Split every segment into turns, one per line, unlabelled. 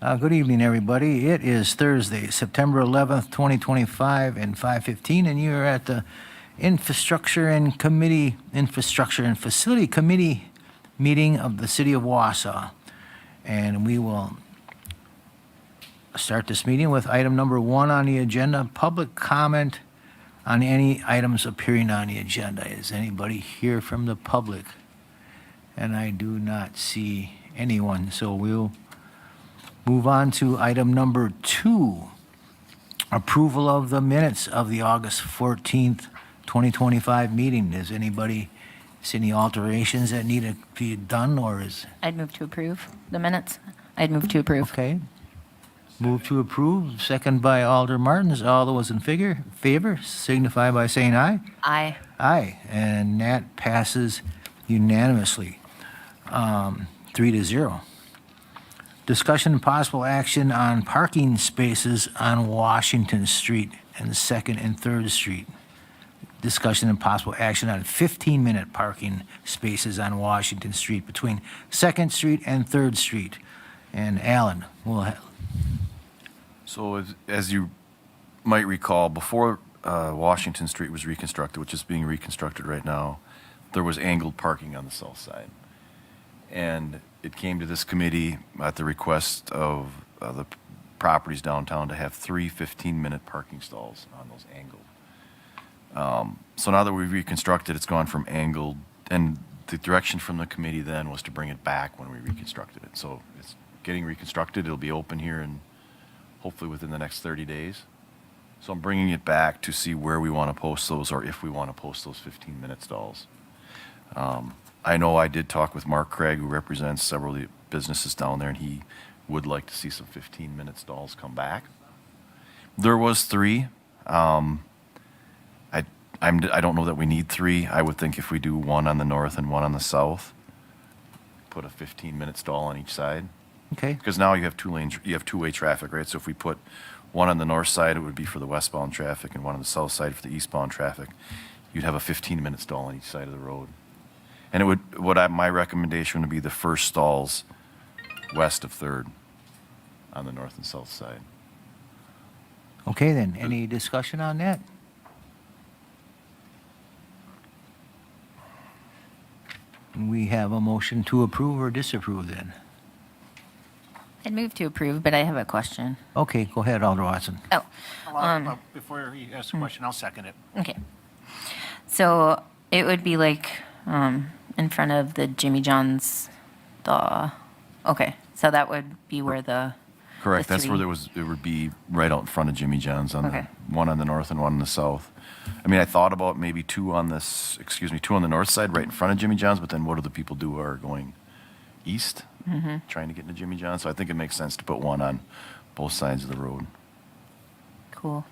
Good evening, everybody. It is Thursday, September 11th, 2025, and 5:15, and you're at the Infrastructure and Facility Committee meeting of the City of Wausau. And we will start this meeting with item number 1 on the agenda, public comment on any items appearing on the agenda. Is anybody here from the public? And I do not see anyone, so we'll move on to item number 2, approval of the minutes of the August 14th, 2025 meeting. Does anybody see any alterations that need to be done, or is?
I'd move to approve the minutes. I'd move to approve.
Okay. Move to approve, second by Alder Martins. All those in favor signify by saying aye.
Aye.
Aye, and that passes unanimously, 3-0. Discussion and possible action on parking spaces on Washington Street and 2nd and 3rd Street. Discussion and possible action on 15-minute parking spaces on Washington Street between 2nd Street and 3rd Street. And Alan will have.
So as you might recall, before Washington Street was reconstructed, which is being reconstructed right now, there was angled parking on the south side. And it came to this committee at the request of the properties downtown to have 3 15-minute parking stalls on those angled. So now that we've reconstructed, it's gone from angled, and the direction from the committee then was to bring it back when we reconstructed it. So it's getting reconstructed. It'll be open here and hopefully within the next 30 days. So I'm bringing it back to see where we want to post those, or if we want to post those 15-minute stalls. I know I did talk with Mark Craig, who represents several of the businesses down there, and he would like to see some 15-minute stalls come back. There was 3. I don't know that we need 3. I would think if we do 1 on the north and 1 on the south, put a 15-minute stall on each side.
Okay.
Because now you have two-way traffic, right? So if we put 1 on the north side, it would be for the westbound traffic, and 1 on the south side for the eastbound traffic. You'd have a 15-minute stall on each side of the road. And it would, my recommendation would be the first stalls west of 3rd on the north and south side.
Okay, then, any discussion on that? We have a motion to approve or disapprove then.
I'd move to approve, but I have a question.
Okay, go ahead, Alder Watson.
Oh,
Before he asks a question, I'll second it.
okay. So it would be like in front of the Jimmy John's, okay, so that would be where the.
Correct.
the
That's where
3
it would be right out in front of Jimmy John's on
Okay.
the 1 on the north and 1 on the south. I mean, I thought about maybe 2 on the north side right in front of Jimmy John's, but then what do the people do who are going east, trying to get into Jimmy John's? So I think it makes sense to put 1 on both sides of the road.
Cool.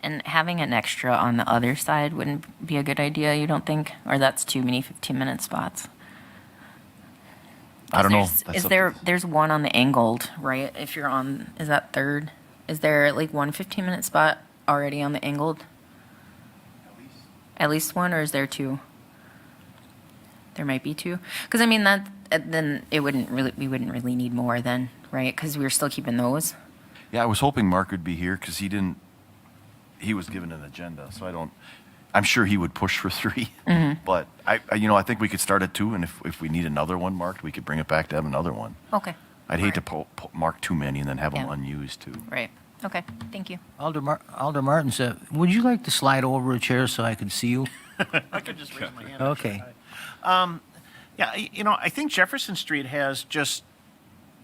And having an extra on the other side wouldn't be a good idea, you don't think? Or that's too many 15-minute spots?
I don't know.
There's 1 on the angled, right? If you're on, is that 3rd? Is there like 1 15-minute spot already on the angled? At least 1, or is there 2? There might be 2. Because I mean then we wouldn't really need more then, right? Because we're still keeping those.
Yeah, I was hoping Mark would be here because he was given an agenda, so I'm sure he would push for 3. But I think we could start at 2, and if we need another one marked, we could bring it back to have another one.
Okay.
I'd hate to mark too many and then have them
Yeah.
unused too.
Right. Okay. Thank you.
Alder Martin said, would you like to slide over a chair so I can see you?
I could just raise my hand.
Okay.
Yeah, I think Jefferson Street has just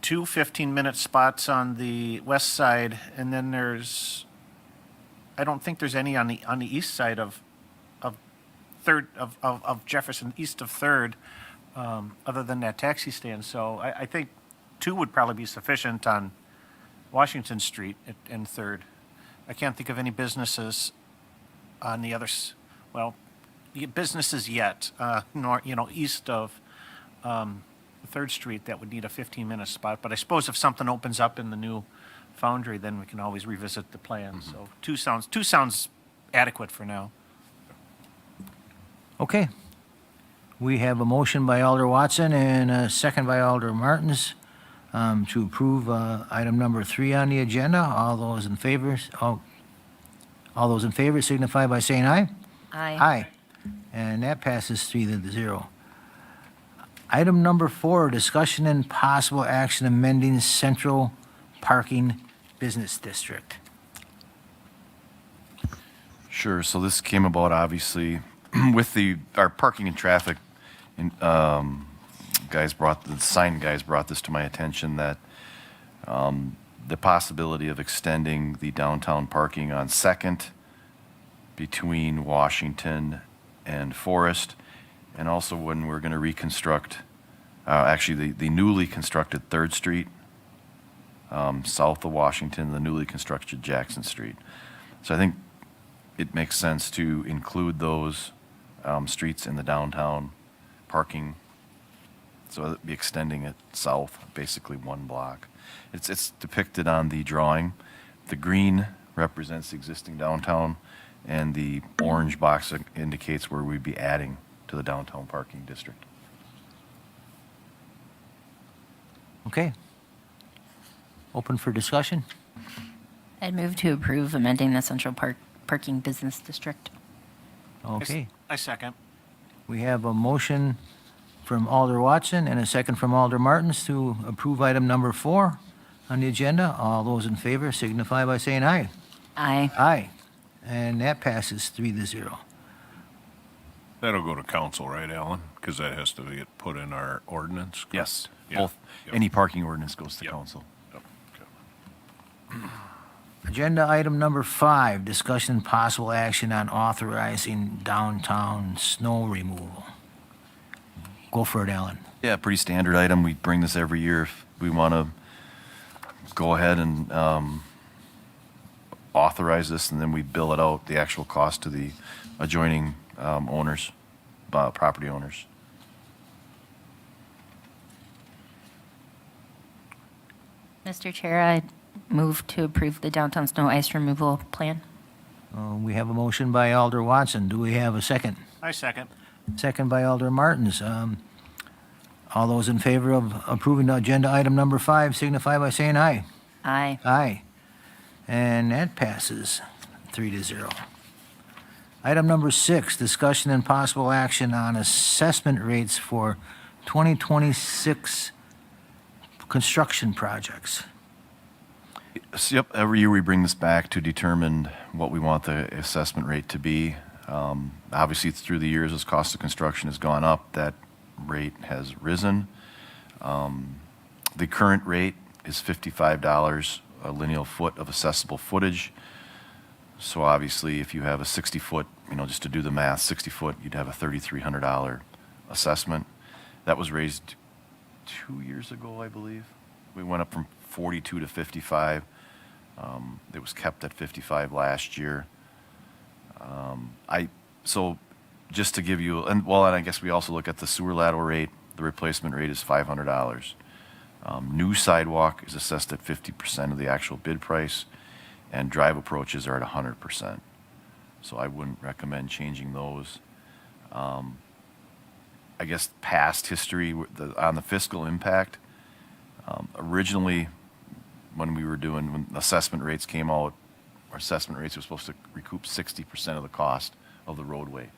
2 15-minute spots on the west side, and then I don't think there's any on the east side of Jefferson, east of 3rd, other than that taxi stand. So I think 2 would probably be sufficient on Washington Street and 3rd. I can't think of any businesses on the others. Well, businesses yet, east of 3rd Street that would need a 15-minute spot. But I suppose if something opens up in the new foundry, then we can always revisit the plan. So 2 sounds adequate for now.
Okay. We have a motion by Alder Watson and a second by Alder Martins to approve item number 3 on the agenda. All those in favor signify by saying aye.
Aye.
Aye. And that passes 3-0. Item number 4, discussion and possible action amending Central Parking Business District.
Sure. So this came about obviously with our parking and traffic the sign guys brought this to my attention that the possibility of extending the downtown parking on Second between Washington and Forest, and also when we're going to reconstruct, actually the newly constructed Third Street south of Washington, the newly constructed Jackson Street. So I think it makes sense to include those streets in the downtown parking. So it'd be extending it south, basically one block. It's depicted on the drawing. The green represents the existing downtown, and the orange box indicates where we'd be adding to the downtown parking district.
Okay. Open for discussion?
I'd move to approve amending the Central Parking Business District.
Okay.
I second.
We have a motion from Alder Watson and a second from Alder Martins to approve item number 4 on the agenda. All those in favor signify by saying aye.
Aye.
Aye. And that passes 3-0.
That'll go to council, right, Alan? Because that has to get put in our ordinance? correct?
Yes,
Yeah.
both.
Yep.
Any parking ordinance goes to
Yep.
council.
Yep. Okay.
Agenda item number 5, discussion and possible action on authorizing downtown snow removal. Go for it, Alan.
Yeah, pretty standard item. We bring this every year if we want to go ahead and authorize this, and then we bill it out, the actual cost to the adjoining owners, property owners.
Mr. Chair, I move to approve the downtown snow ice removal plan.
We have a motion by Alder Watson. Do we have a second?
I second.
Second by Alder Martins. All those in favor of approving agenda item number 5 signify by saying aye.
Aye.
Aye. And that passes 3-0. Item number 6, discussion and possible action on assessment rates for 2026 construction projects.
So, yep, every year we bring this back to determine what we want the assessment rate to be. Obviously, through the years, as cost of construction has gone up, that rate has risen. The current rate is $55 a lineal foot of assessable footage. So obviously, if you have a 60-foot, just to do the math, 60-foot, you'd have a $3,300 assessment. That was raised 2 years ago, I believe. We went up from 42 to 55. It was kept at 55 last year. So just to give you, and I guess we also look at the sewer lateral rate. The replacement rate is $500. New sidewalk is assessed at 50% of the actual bid price, and drive approaches are at 100%. So I wouldn't recommend changing those. I guess past history on the fiscal impact, originally when assessment rates came out, our assessment rates were supposed to recoup 60% of the cost of the roadway.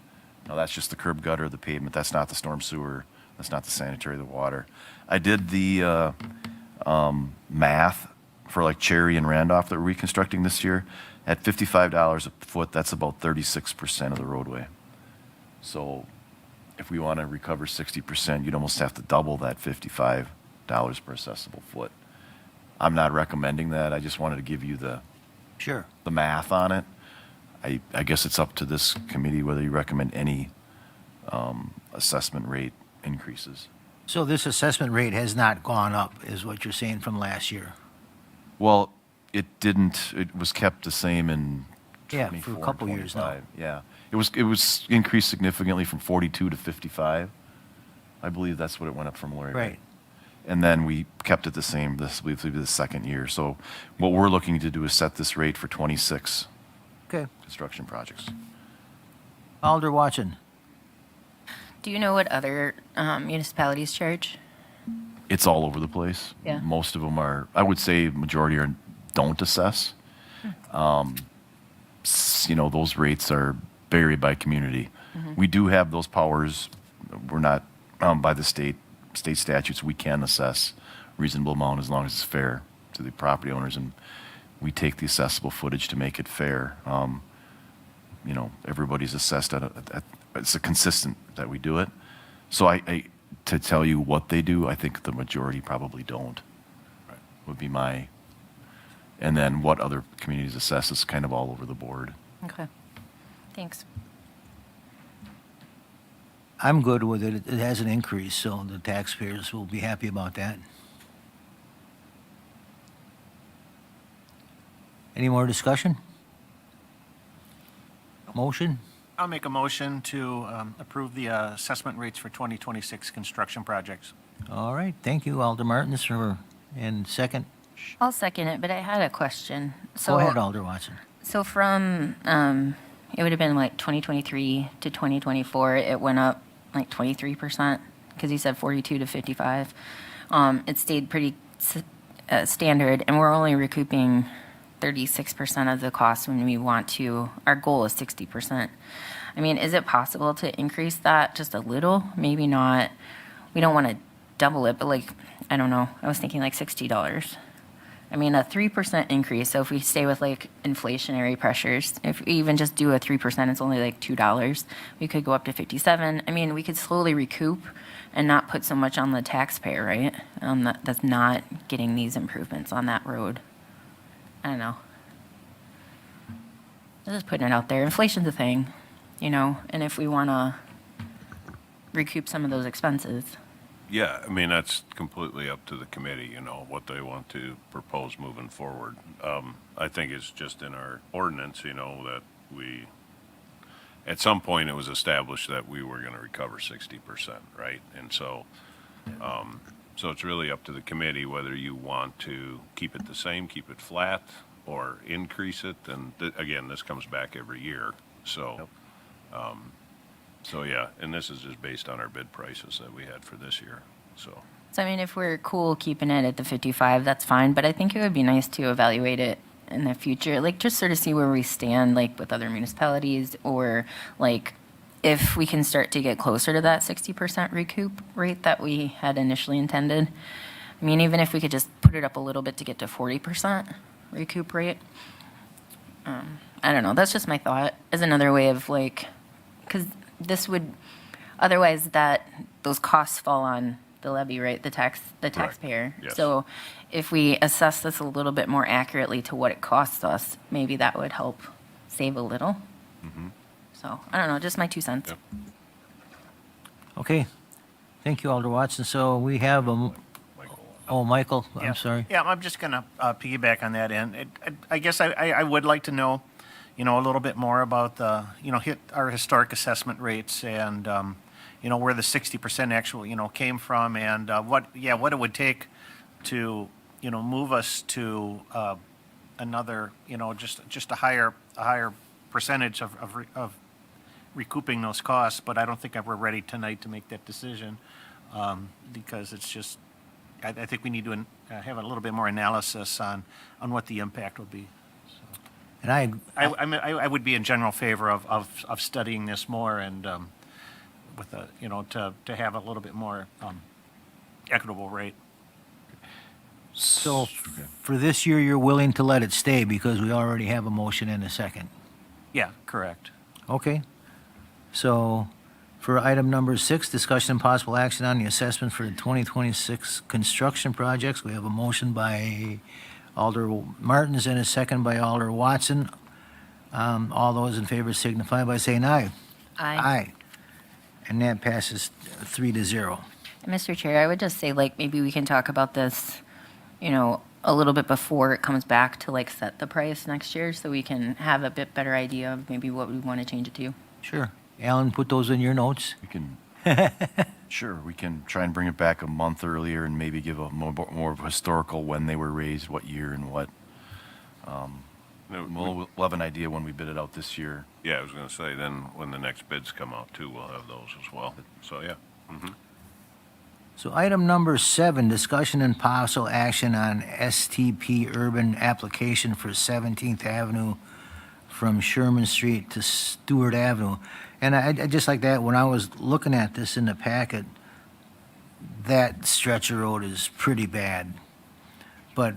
Now that's just the curb gutter, the pavement, that's not the storm sewer, that's not the sanitary, the water. I did the math for like Cherry and Randolph that we're reconstructing this year. At $55 a foot, that's about 36% of the roadway. So if we want to recover 60%, you'd almost have to double that $55 per assessable foot. I'm not recommending that. I just wanted to give you the
Sure.
math on it. I guess it's up to this committee whether you recommend any assessment rate increases.
So this assessment rate has not gone up, is what you're saying, from last year?
Well, it didn't. It was kept the same in
Yeah,
24
for a couple
and
years now.
25. Yeah, it was increased significantly from 42 to 55. I believe that's what it went up from Lori.
Right.
And then we kept it the same. This will be the second year. So what we're looking to do is set this rate for 26
Okay.
construction projects.
Alder Watson.
Do you know what other municipalities charge?
It's all over the place.
Yeah.
Most of them are, I would say majority are, don't assess. Those rates are varied by community. We do have those powers. We're not, by the state statutes, we can assess reasonable amount as long as it's fair to the property owners, and we take the assessable footage to make it fair. Everybody's assessed it's a consistent that we do it. So to tell you what they do, I think the majority probably don't. Would be my, and then what other communities assess is kind of all over the board.
Okay. Thanks.
I'm good with it. It has an increase, so the taxpayers will be happy about that. Any more discussion? Motion?
I'll make a motion to approve the assessment rates for 2026 construction projects.
All right, thank you, Alder Martins, and second.
I'll second it, but I had a question.
Go ahead, Alder Watson.
So from, it would have been like 2023 to 2024, it went up like 23%, because you said 42 to 55. It stayed pretty standard, and we're only recouping 36% of the cost when we want to, our goal is 60%. I mean, is it possible to increase that just a little? Maybe not, we don't want to double it, but like, I don't know, I was thinking like $60. I mean, a 3% increase, so if we stay with like inflationary pressures, if we even just do a 3%, it's only like $2. We could go up to 57. I mean, we could slowly recoup and not put so much on the taxpayer, right? That's not getting these improvements on that road. I don't know. I'm just putting it out there. Inflation's a thing, and if we want to recoup some of those expenses.
Yeah, I mean, that's completely up to the committee, what they want to propose moving forward. I think it's just in our ordinance, that at some point it was established that we were going to recover 60%, right? And so it's really up to the committee whether you want to keep it the same, keep it flat, or increase it. And again, this comes back every year. So, yeah, and this is just based on our bid prices that we had for this year. So
I mean, if we're cool keeping it at the 55, that's fine. But I think it would be nice to evaluate it in the future, like just sort of see where we stand, like with other municipalities, or like if we can start to get closer to that 60% recoup rate that we had initially intended. I mean, even if we could just put it up a little bit to get to 40% recoup rate. I don't know. That's just my thought as another way of like, because this would, otherwise those costs fall on the levy, right? The taxpayer.
Yes.
So if we assess this a little bit more accurately to what it costs us, maybe that would help save a little. So I don't know, just my 2 cents.
Yep.
Okay, thank you, Alder Watson. So we have Michael, I'm sorry.
Yeah, I'm just going to piggyback on that end. I guess I would like to know, a little bit more about the, our historic assessment rates and, where the 60% actually, came from, and what it would take to, move us to another, just a higher percentage of recouping those costs. But I don't think we're ready tonight to make that decision, because it's just, I think we need to have a little bit more analysis on what the impact would be. So.
And
I would be in general favor of studying this more and with a, to have a little bit more equitable rate.
So for this year, you're willing to let it stay because we already have a motion and a second.
Yeah, correct.
Okay. So for item number 6, discussion and possible action on the assessment for the 2026 construction projects, we have a motion by Alder Martins and a second by Alder Watson. All those in favor signify by saying aye. Aye. And that passes 3-0.
Mr. Chair, I would just say, like, maybe we can talk about this, a little bit before it comes back to, like, set the price next year so we can have a bit better idea of maybe what we want to change it to.
Sure. Alan, put those in your notes.
We can, sure, we can try and bring it back a month earlier and maybe give a more of a historical when they were raised, what year and what. We'll have an idea when we bid it out this year.
Yeah, I was going to say, then when the next bids come out too, we'll have those as well. So, yeah.
So item number 7, discussion and possible action on STP urban application for 17th Avenue from Sherman Street to Stewart Avenue. And I just like that, when I was looking at this in the packet, that stretch of road is pretty bad. But,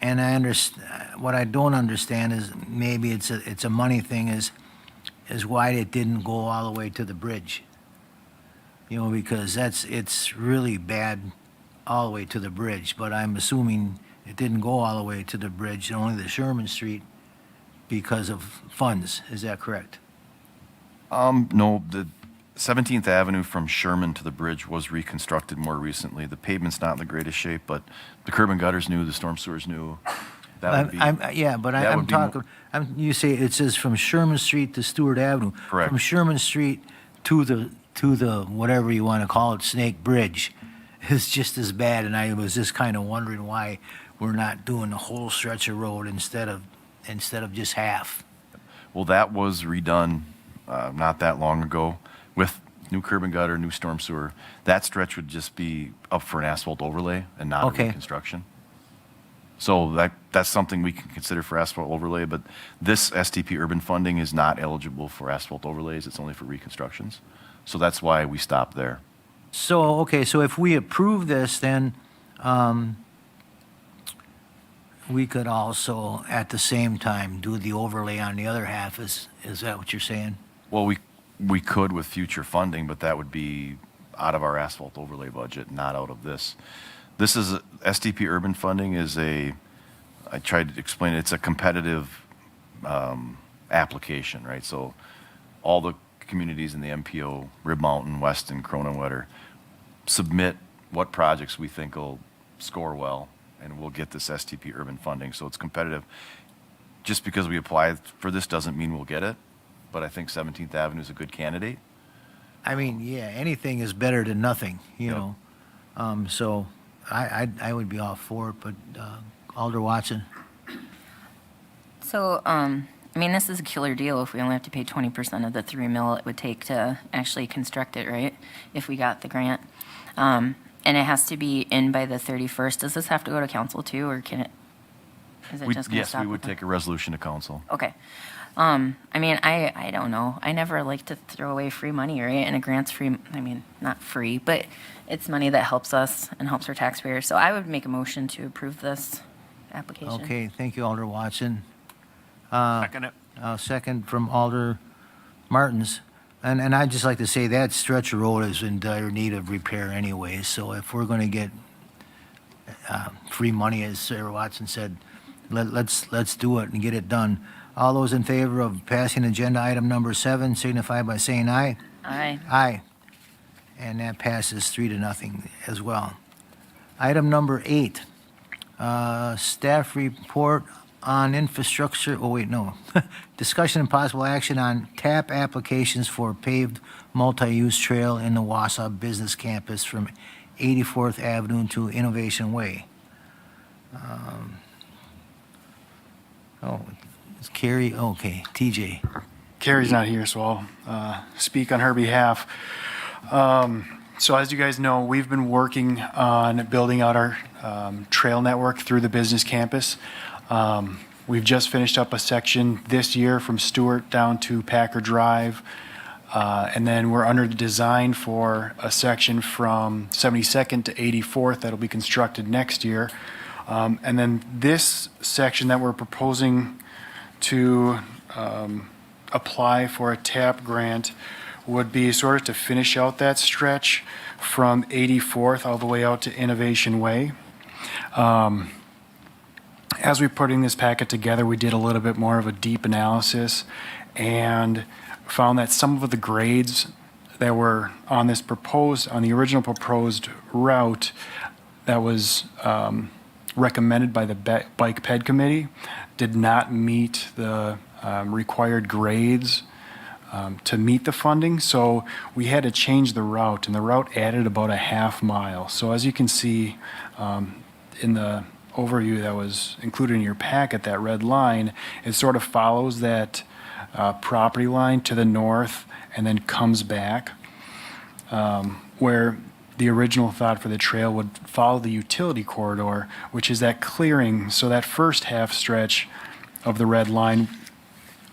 and I understand, what I don't understand is maybe it's a money thing, is why it didn't go all the way to the bridge. You know, because it's really bad all the way to the bridge, but I'm assuming it didn't go all the way to the bridge, only the Sherman Street, because of funds. Is that correct?
No, the 17th Avenue from Sherman to the bridge was reconstructed more recently. The pavement's not in the greatest shape, but the curb and gutter's new, the storm sewer's new. That would be, that
I'm
would be mo-
talking, you say it says from Sherman Street to Stewart Avenue.
Correct.
From Sherman Street to the, whatever you want to call it, Snake Bridge, is just as bad, and I was just kind of wondering why we're not doing the whole stretch of road instead of just half.
Well, that was redone not that long ago with new curb and gutter, new storm sewer. That stretch would just be up for an asphalt overlay and not
Okay.
a reconstruction. So that's something we can consider for asphalt overlay, but this STP urban funding is not eligible for asphalt overlays. It's only for reconstructions. So that's why we stopped there.
So, okay, so if we approve this, then we could also, at the same time, do the overlay on the other half. Is that what you're saying?
Well, we could with future funding, but that would be out of our asphalt overlay budget, not out of this. This is, STP urban funding is I tried to explain it, it's a competitive application, right? So all the communities in the MPO, Rib Mountain, Weston, Croninwetter, submit what projects we think will score well, and we'll get this STP urban funding. So it's competitive. Just because we apply for this doesn't mean we'll get it, but I think 17th Avenue is a good candidate.
I mean, yeah, anything is better than nothing, you
Yep.
know. So I would be all for it, but Alder Watson?
So, I mean, this is a killer deal if we only have to pay 20% of the 3 mil it would take to actually construct it, right? If we got the grant. And it has to be in by the 31st. Does this have to go to council too, or can it, is it just going to
Yes,
stop?
we
with
would
the-
take a resolution to council.
Okay. I mean, I don't know. I never like to throw away free money, right? And a grant's free, I mean, not free, but it's money that helps us and helps our taxpayers. So I would make a motion to approve this application.
Okay, thank you, Alder Watson.
Second it.
Second from Alder Martins. And I'd just like to say that stretch of road is in dire need of repair anyway, so if we're going to get free money, as Sarah Watson said, let's do it and get it done. All those in favor of passing agenda item number 7 signify by saying aye.
Aye.
Aye. And that passes 3-0 as well. Item number 8, staff report on infrastructure, oh wait, no. Discussion and possible action on TAP applications for paved multi-use trail in the Wausau Business Campus from 84th Avenue to Innovation Way. It's Carrie, okay, TJ.
Carrie's not here, so I'll speak on her behalf. So as you guys know, we've been working on building out our trail network through the business campus. We've just finished up a section this year from Stewart down to Packer Drive. And then we're under the design for a section from 72nd to 84th that'll be constructed next year. And then this section that we're proposing to apply for a TAP grant would be sort of to finish out that stretch from 84th all the way out to Innovation Way. As we're putting this packet together, we did a little bit more of a deep analysis and found that some of the grades that were on the original proposed route that was recommended by the Bike Ped Committee did not meet the required grades to meet the funding. So we had to change the route, and the route added about a half mile. So as you can see in the overview that was included in your packet, that red line, it sort of follows that property line to the north and then comes back. Where the original thought for the trail would follow the utility corridor, which is that clearing. So that first half stretch of the red line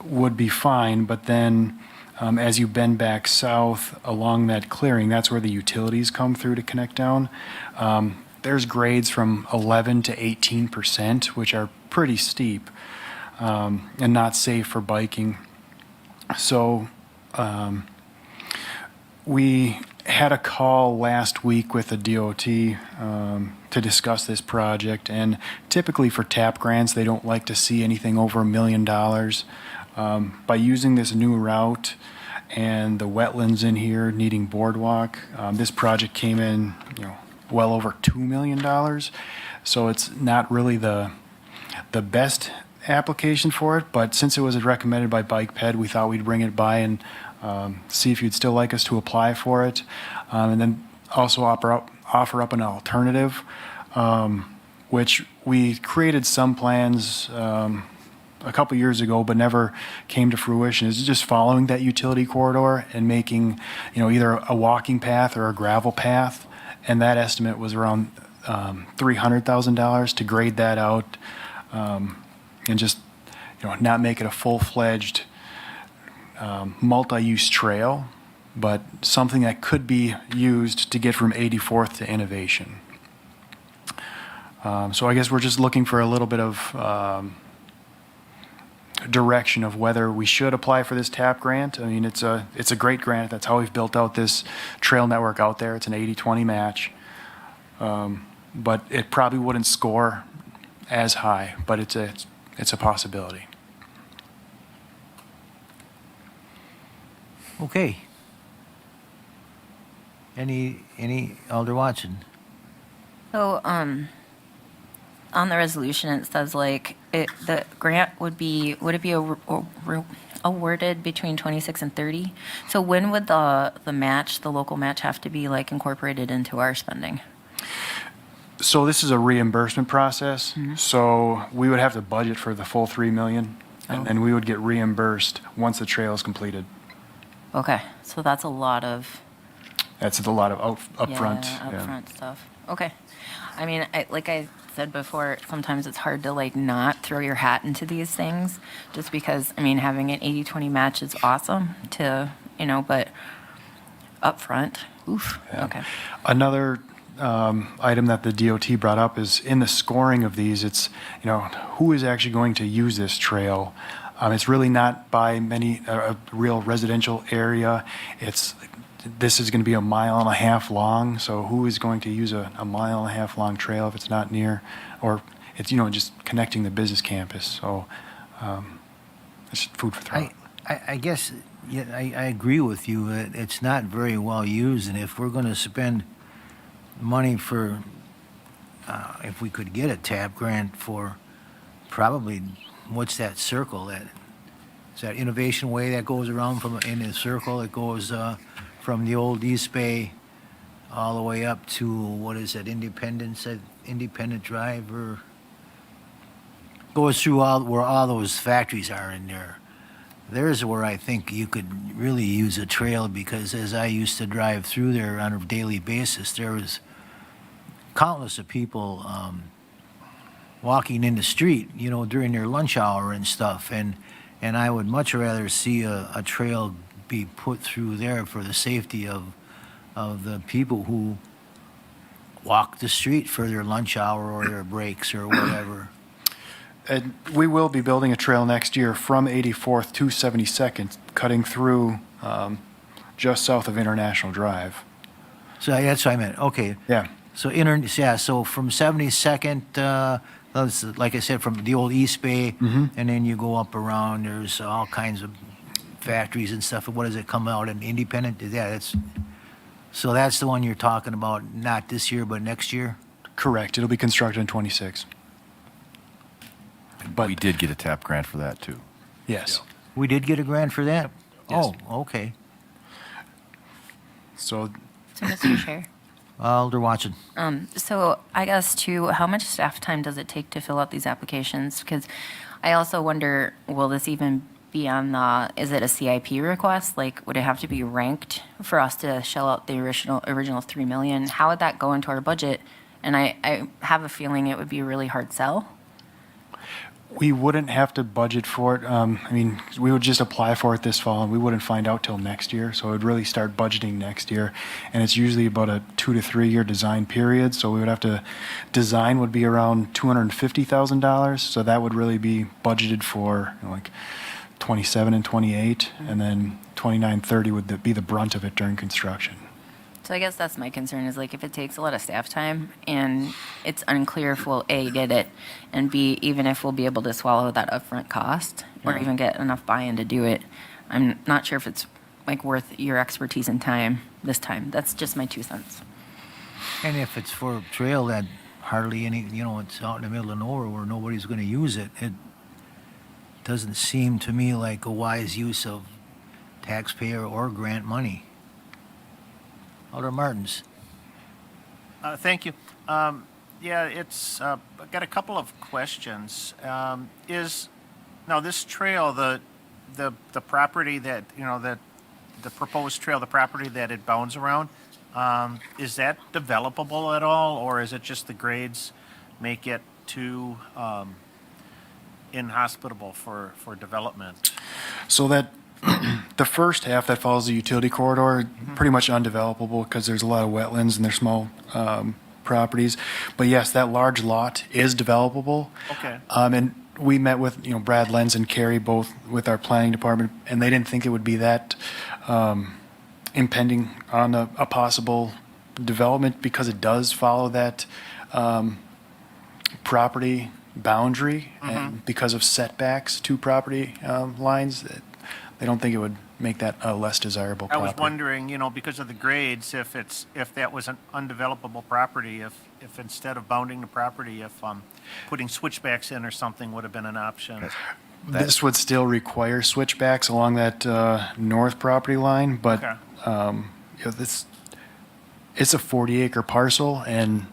would be fine, but then as you bend back south along that clearing, that's where the utilities come through to connect down. There's grades from 11 to 18%, which are pretty steep and not safe for biking. So we had a call last week with the DOT to discuss this project, and typically for TAP grants, they don't like to see anything over $1 million. By using this new route and the wetlands in here needing boardwalk, this project came in, well over $2 million. So it's not really the best application for it, but since it was recommended by Bike Ped, we thought we'd bring it by and see if you'd still like us to apply for it, and then also offer up an alternative, which we created some plans a couple years ago, but never came to fruition. Is just following that utility corridor and making, either a walking path or a gravel path, and that estimate was around $300,000 to grade that out, and just, not make it a full-fledged multi-use trail, but something that could be used to get from 84th to Innovation. So I guess we're just looking for a little bit of direction of whether we should apply for this TAP grant. I mean, it's a great grant. That's how we've built out this trail network out there. It's an 80-20 match. But it probably wouldn't score as high, but it's a possibility.
Okay. Any Alder Watson?
So, on the resolution, it says the grant would it be awarded between 26 and 30? So when would the local match have to be incorporated into our spending?
So this is a reimbursement process.
Mm-hmm.
So we would have to budget for the full $3 million, and then we would get reimbursed once the trail is completed.
Okay, so that's a lot of
That's a lot of upfront.
upfront stuff. Okay, I mean, like I said before, sometimes it's hard to not throw your hat into these things, just because having an 80-20 match is awesome but upfront, oof.
Yeah.
Okay.
Another item that the DOT brought up is in the scoring of these, it's, who is actually going to use this trail? It's really not by a real residential area. This is going to be 1.5 miles long, so who is going to use a 1.5 mile long trail if it's not near, or it's, just connecting the business campus. So it's food for thought.
I guess I agree with you. It's not very well used, and if we're going to spend money for, if we could get a TAP grant for probably, what's that circle? Is that Innovation Way that goes around in a circle? It goes from the old East Bay all the way up to, what is that, Independent Drive, or goes through where all those factories are in there. There's where I think you could really use a trail, because as I used to drive through there on a daily basis, there was countless of people walking in the street, during their lunch hour and stuff, and I would much rather see a trail be put through there for the safety of the people who walk the street for their lunch hour or their breaks or whatever.
And we will be building a trail next year from 84th to 72nd, cutting through just south of International Drive.
So that's what I meant. Okay.
Yeah.
So so from 72nd, like I said, from the old East Bay, and then you go up around. There's all kinds of factories and stuff. What does it come out in Independent? Yeah, so that's the one you're talking about. Not this year, but next year.
Correct. It'll be constructed in 26. But
We did get a TAP grant for that, too.
yes.
We did get a grant for that.
Yes.
Oh, okay.
So
So, Mr. Chair.
Alder Watson.
So I guess too, how much staff time does it take to fill out these applications? Because I also wonder, will this even be on the, is it a CIP request? Like, would it have to be ranked for us to shell out the original 3 million? How would that go into our budget? And I have a feeling it would be a really hard sell.
We wouldn't have to budget for it. I mean, we would just apply for it this fall, and we wouldn't find out till next year. So it would really start budgeting next year, and it's usually about a 2 to 3 year design period. So we would have to, design would be around $250,000. So that would really be budgeted for, you know, like 27 and 28, and then 29, 30 would be the brunt of it during construction.
So I guess that's my concern is like if it takes a lot of staff time and it's unclear if we'll A, get it, and B, even if we'll be able to swallow that upfront cost or even get enough buy-in to do it, I'm not sure if it's like worth your expertise and time this time. That's just my 2 cents.
And if it's for a trail that hardly any, you know, it's out in the middle of nowhere where nobody's going to use it, it doesn't seem to me like a wise use of taxpayer or grant money. Alder Martins.
Thank you. Yeah, it's, I've got a couple of questions. Now this trail, the property that, you know, that the proposed trail, the property that it bounds around, is that developable at all, or is it just the grades make it too inhospitable for development?
So that the first half that follows the utility corridor, pretty much undevelopable because there's a lot of wetlands and they're small properties. But yes, that large lot is developable.
Okay.
And we met with, you know, Brad Lenz and Carrie, both with our planning department, and they didn't think it would be that impending on a possible development because it does follow that property boundary, and because of setbacks to property lines, they don't think it would make that a less desirable
I
property.
was wondering, you know, because of the grades, if that was an undevelopable property, if instead of bounding the property, if putting switchbacks in or something would have been an option.
This would still require switchbacks along that north property line, but
Okay.
you know, it's a 40-acre parcel, and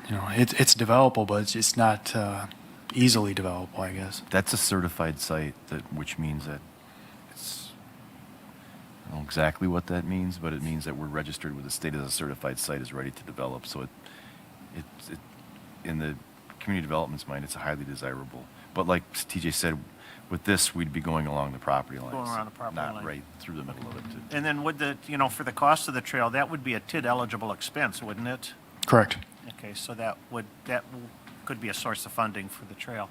you know, it's developable, but it's just not easily developable, I guess.
That's a certified site, which means that it's, I don't know exactly what that means, but it means that we're registered with the state as a certified site is ready to develop. So it in the community development's mind, it's a highly desirable. But like TJ said, with this, we'd be going along the property lines.
Going around the property line.
Not right through the middle of it.
And then would the, you know, for the cost of the trail, that would be a TID eligible expense, wouldn't it?
Correct.
Okay, so that could be a source of funding for the trail.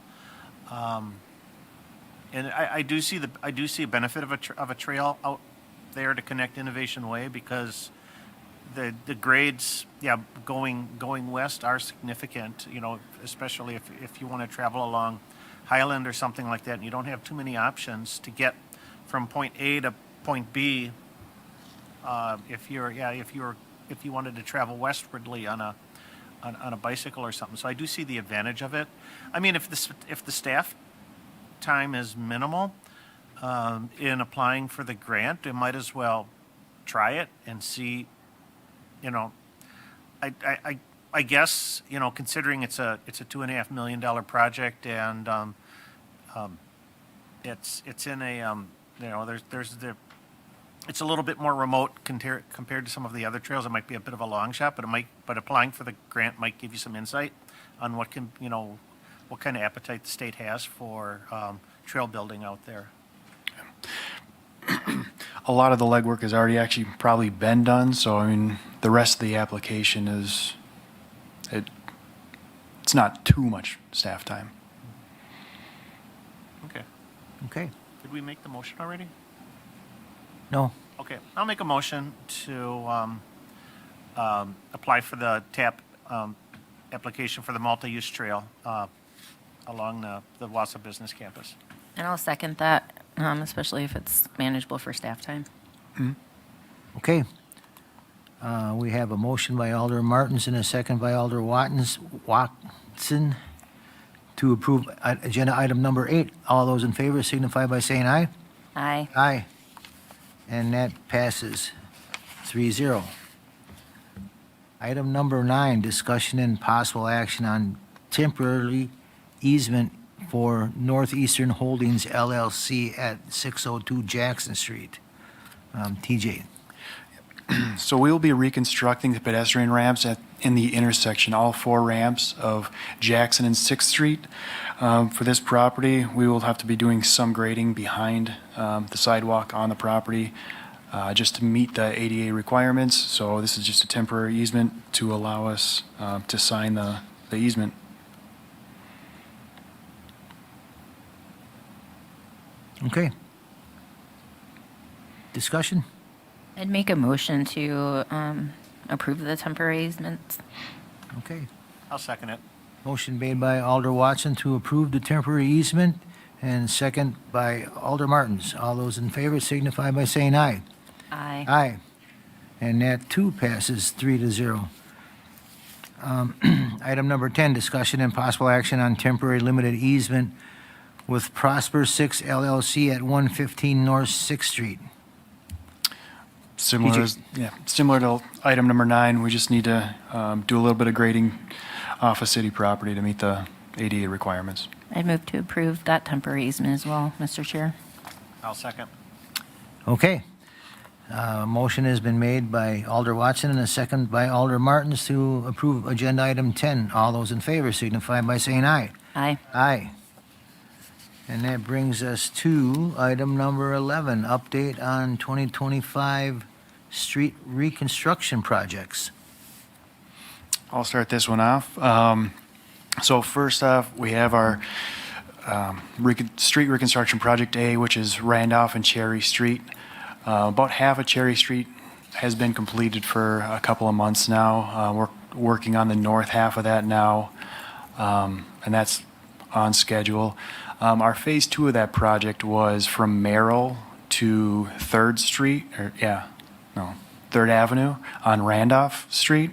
And I do see a benefit of a trail out there to connect Innovation Way because the grades, yeah, going west are significant, you know, especially if you want to travel along Highland or something like that, and you don't have too many options to get from point A to point B. If you wanted to travel westwardly on a bicycle or something, so I do see the advantage of it. I mean, if the staff time is minimal in applying for the grant, they might as well try it and see. You know, I guess, you know, considering it's a $2.5 million project and it's in a you know, it's a little bit more remote compared to some of the other trails. It might be a bit of a long shot, but applying for the grant might give you some insight on what kind of appetite the state has for trail building out there.
A lot of the legwork has already actually probably been done, so I mean, the rest of the application it's not too much staff time.
Okay.
Okay.
Did we make the motion already?
No.
Okay, I'll make a motion to apply for the TAP application for the multi-use trail along the Wausau Business Campus.
And I'll second that, especially if it's manageable for staff time.
Okay. We have a motion by Alder Martins and a second by Alder Watson to approve agenda item number 8. All those in favor signify by saying aye.
Aye.
Aye. And that passes 3-0. Item number 9, discussion and possible action on temporary easement for Northeastern Holdings LLC at 602 Jackson Street. TJ.
So we will be reconstructing the pedestrian ramps in the intersection, all 4 ramps of Jackson and 6th Street. For this property, we will have to be doing some grading behind the sidewalk on the property just to meet the ADA requirements. So this is just a temporary easement to allow us to sign the easement.
Okay. Discussion?
I'd make a motion to approve the temporary easements.
Okay.
I'll second it.
Motion made by Alder Watson to approve the temporary easement, and second by Alder Martins. All those in favor signify by saying aye.
Aye.
Aye. And that too passes 3-0. Item number 10, discussion and possible action on temporary limited easement with Prosper 6 LLC at 115 North 6th Street.
Similar to item number 9, we just need to do a little bit of grading off a city property to meet the ADA requirements.
I'd move to approve that temporary easement as well, Mr. Chair.
I'll second.
Okay. Motion has been made by Alder Watson and a second by Alder Martins to approve agenda item 10. All those in favor signify by saying aye.
Aye.
Aye. And that brings us to item number 11, update on 2025 street reconstruction projects.
I'll start this one off. So first off, we have our street reconstruction project A, which is Randolph and Cherry Street. About half of Cherry Street has been completed for a couple of months now. We're working on the north half of that now, and that's on schedule. Our phase 2 of that project was from Merrill to 3rd Street, 3rd Avenue on Randolph Street.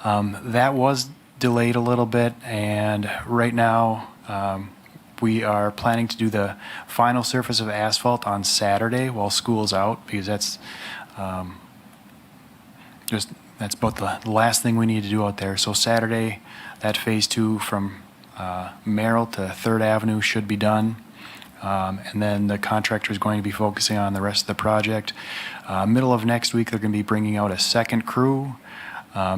That was delayed a little bit, and right now we are planning to do the final surface of asphalt on Saturday while school's out, because that's about the last thing we need to do out there. So Saturday, that phase 2 from Merrill to 3rd Avenue should be done. And then the contractor is going to be focusing on the rest of the project. Middle of next week, they're going to be bringing out a second crew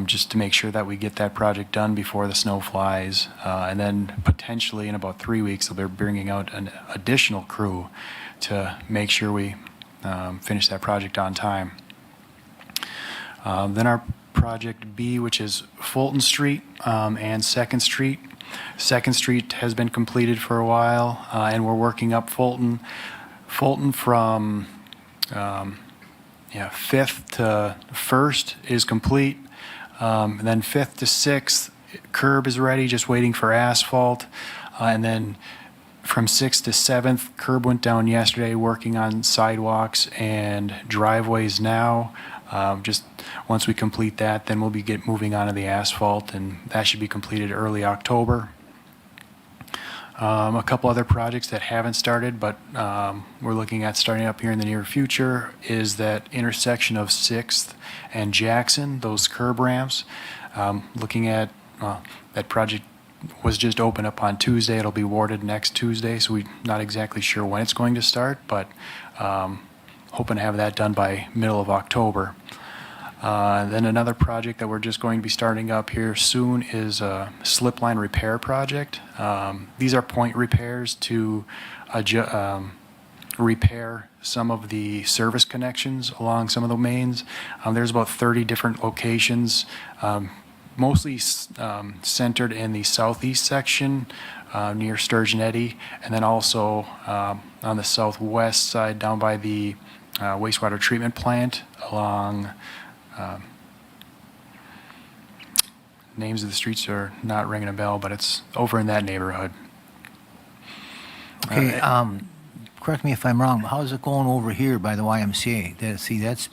just to make sure that we get that project done before the snow flies. And then potentially in about 3 weeks, they'll be bringing out an additional crew to make sure we finish that project on time. Then our project B, which is Fulton Street and 2nd Street. 2nd Street has been completed for a while, and we're working up Fulton. Fulton from 5th to 1st is complete. And then 5th to 6th, curb is ready, just waiting for asphalt. And then from 6th to 7th, curb went down yesterday, working on sidewalks and driveways now. Just once we complete that, then we'll be moving on to the asphalt, and that should be completed early October. A couple other projects that haven't started, but we're looking at starting up here in the near future, is that intersection of 6th and Jackson, those curb ramps. Looking at that project was just opened up on Tuesday. It'll be awarded next Tuesday, so we're not exactly sure when it's going to start, but hoping to have that done by middle of October. Then another project that we're just going to be starting up here soon is a slip line repair project. These are point repairs to repair some of the service connections along some of the mains. There's about 30 different locations, mostly centered in the southeast section near Sturgeon Eddy, and then also on the southwest side down by the wastewater treatment plant along names of the streets are not ringing a bell, but it's over in that neighborhood.
Okay, correct me if I'm wrong, but how's it going over here by the YMCA? See, that's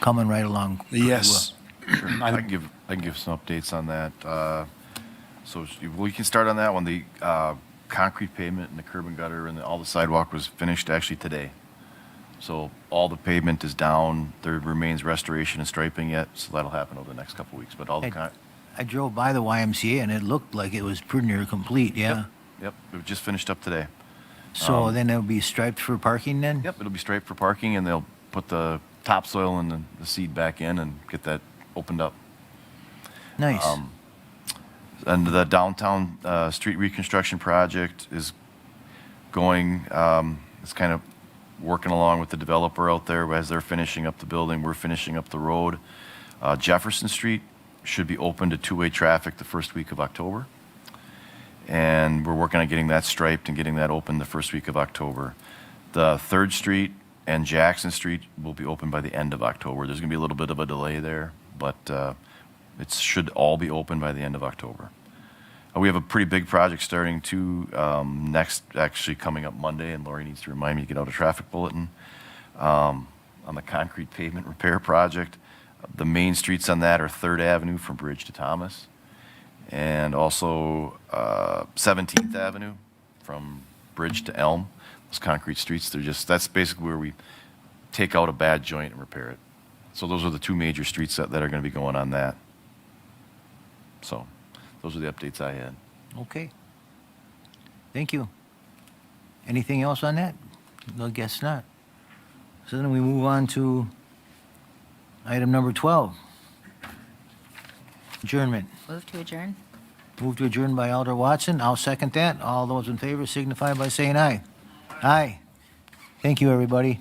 coming right along. pretty
Yes.
Sure. I can give some updates on that. So we can start on that one. The concrete pavement and the curb and gutter and all the sidewalk was finished actually today. So all the pavement is down. There remains restoration and striping yet, so that'll happen over the next couple of weeks. But all the
I drove by the YMCA and it looked like it was pretty near complete, yeah?
Yep, it just finished up today.
So then it'll be striped for parking then?
Yep, it'll be straight for parking, and they'll put the topsoil and the seed back in and get that opened up.
Nice.
And the downtown street reconstruction project is going, it's kind of working along with the developer out there as they're finishing up the building. We're finishing up the road. Jefferson Street should be open to two-way traffic the first week of October. And we're working on getting that striped and getting that open the first week of October. The 3rd Street and Jackson Street will be open by the end of October. There's going to be a little bit of a delay there, but it should all be open by the end of October. We have a pretty big project starting actually coming up Monday, and Lori needs to remind me to get out a traffic bulletin on the concrete pavement repair project. The main streets on that are 3rd Avenue from Bridge to Thomas, and also 17th Avenue from Bridge to Elm. Those concrete streets, that's basically where we take out a bad joint and repair it. So those are the two major streets that are going to be going on that. So those are the updates I had.
Okay. Thank you. Anything else on that? No, guess not. So then we move on to item number 12. Adjournment.
Move to adjourn?
Move to adjourn by Alder Watson. I'll second that. All those in favor signify by saying aye. Aye. Thank you, everybody.